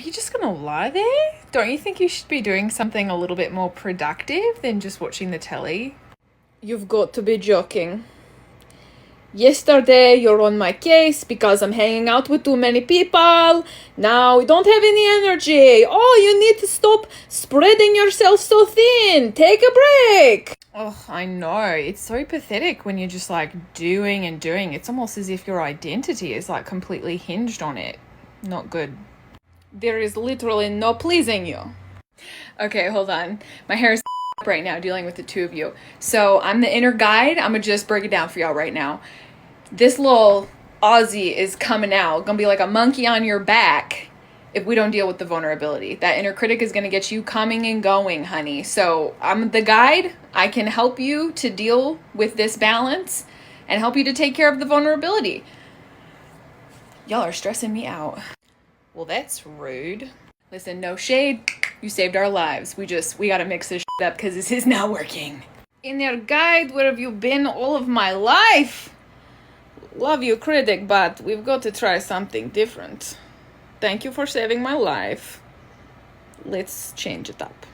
you just gonna lie there? Don't you think you should be doing something a little bit more productive than just watching the telly? You've got to be joking. Yesterday you're on my case because I'm hanging out with too many people. Now you don't have any energy. Oh, you need to stop spreading yourself so thin. Take a break. Oh, I know. It's so pathetic when you're just like doing and doing. It's almost as if your identity is like completely hinged on it. Not good. There is literally no pleasing you. Okay, hold on. My hair is right now dealing with the two of you. So I'm the inner guide. I'm gonna just break it down for y'all right now. This little Aussie is coming out, gonna be like a monkey on your back if we don't deal with the vulnerability. That inner critic is gonna get you coming and going, honey. So I'm the guide. I can help you to deal with this balance and help you to take care of the vulnerability. Y'all are stressing me out. Well, that's rude. Listen, no shade. You saved our lives. We gotta mix this up because this is not working. Inner guide, where have you been all of my life? Love you, critic, but we've got to try something different. Thank you for saving my life. Let's change it up.